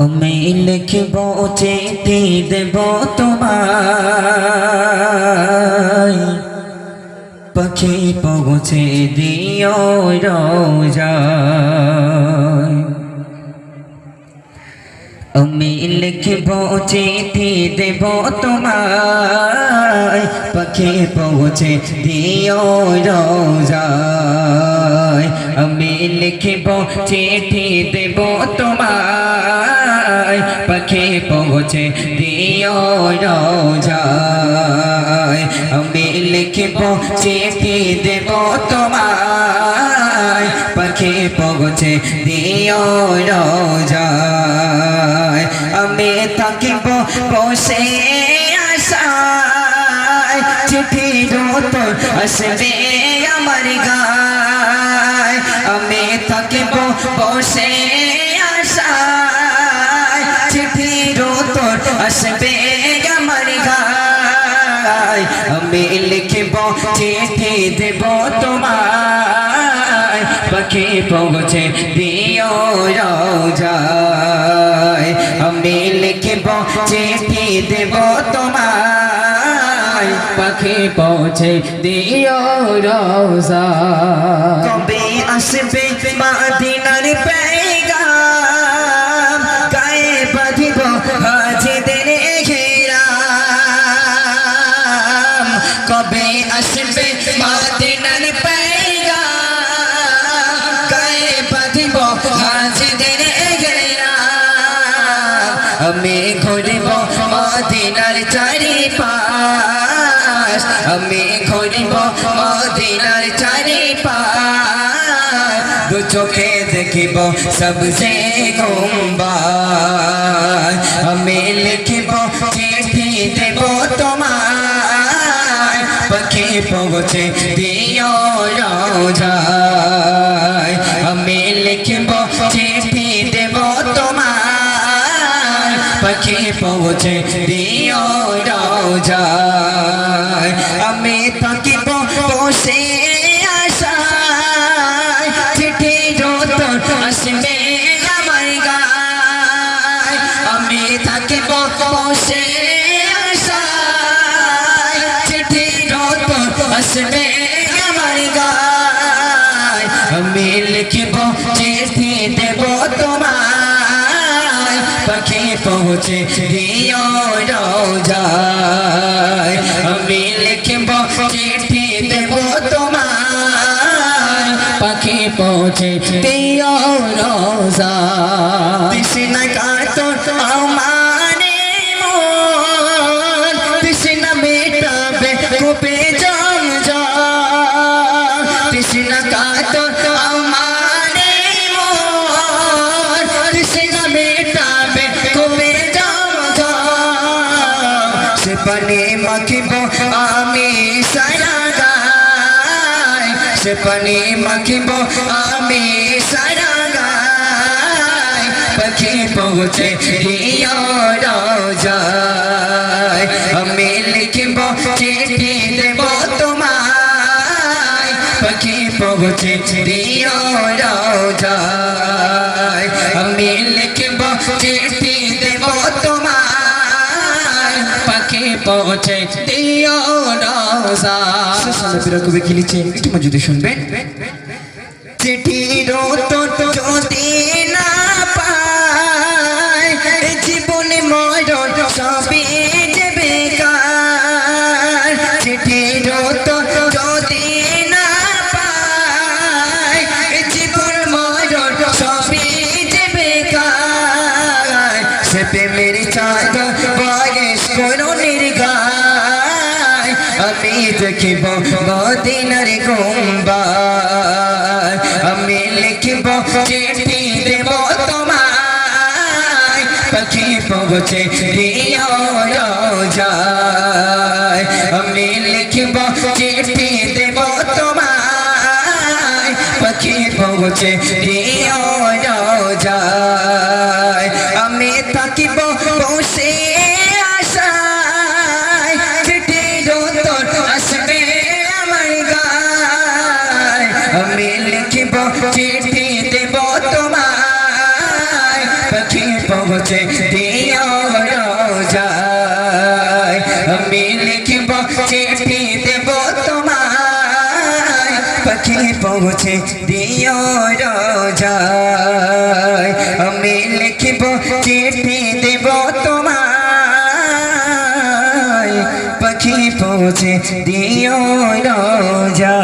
আমি লিখব চিঠি দেব তোমায়, পাখি পৌঁছে দিও রোজায়। আমি লিখব চিঠি দেব তোমায়, পাখি পৌঁছে দিও রোজায়। আমি লিখব চিঠি দেব তোমায়, পাখি পৌঁছে দিও রোজায়। আমি লিখব চিঠি দেব তোমায়, পাখি পৌঁছে দিও রোজায়। আমি থাকিব বসে আশায়, চিঠির উত্তর আসবে আমার গায়। আমি থাকিব বসে আশায়, চিঠির উত্তর আসবে আমার গায়। আমি লিখব চিঠি দেব তোমায়, পাখি পৌঁছে দিও রোজায়। আমি লিখব চিঠি দেব তোমায়, পাখি পৌঁছে দিও রোজায়। কবে আসবে মদিনার পেগাম, গায়ে বাঁধিব হাজিদের ঘেরাম। কবে আসবে মদিনার পেগাম, গায়ে বাঁধিব হাজিদের ঘেরাম। আমি ঘুরিব মদিনার চারিপাশ, আমি ঘুরিব মদিনার চারিপাশ। দু চোখে দেখিব সবসে গুম্বাদ। আমি লিখিব চিঠি দেব তোমায়, পাখি পৌঁছে দিও রোজায়। আমি লিখিব চিঠি দেব তোমায়, পাখি পৌঁছে দিও রোজায়। আমি থাকিব বসে আশায়, চিঠির উত্তর আসবে আমার গায়। আমি থাকিব বসে আশায়, চিঠির উত্তর আসবে আমার গায়। আমি লিখিব চিঠি দেব তোমায়, পাখি পৌঁছে দিও রোজায়। আমি লিখব চিঠি দেব তোমায়, পাখি পৌঁছে দিও রোজায়। তৃষ্ণা কাতর আমারে মন, তৃষ্ণা মেটাবে কূপে জমজম। তৃষ্ণা কাতর আমারে মন, তৃষ্ণা মেটাবে কূপে জমজম। সে পানি মাখিব আমি সারা গায়, সে পানি মাখিব আমি সারা গায়। পাখি পৌঁছে দিও রোজায়। আমি লিখিব চিঠি দেব তোমায়, পাখি পৌঁছে দিও রোজায়। আমি লিখিব চিঠি দেব তোমায়, পাখি পৌঁছে দিও রোজায়। কবি কি লিখছে একটু মনোযোগ দিয়ে শুনবেন। চিঠির উত্তর যদি না পাই, জীবনে মরণ সবই যে বেকার। চিঠির উত্তর যদি না পাই, জীবন মরণ সবই যে বেকার। সে প্রেমের চাঁদ বয়স করুণের গায়। আমি দেখিব মদিনার গুম্বাদ। আমি লিখিব চিঠি দেব তোমায়, পাখি পৌঁছে দিও রোজায়। আমি লিখিব চিঠি দেব তোমায়, পাখি পৌঁছে দিও রোজায়। আমি থাকিব বসে আশায়, চিঠির উত্তর আসবে আমার গায়। আমি লিখিব চিঠি দেব তোমায়, পাখি পৌঁছে দিও রোজায় আমি লিখব চিঠি দেব তোমায় পাখি পৌঁছে দিও রোজায় আমি লিখব চিঠি দেব তোমায় পাখি পৌঁছে দিও রোজায়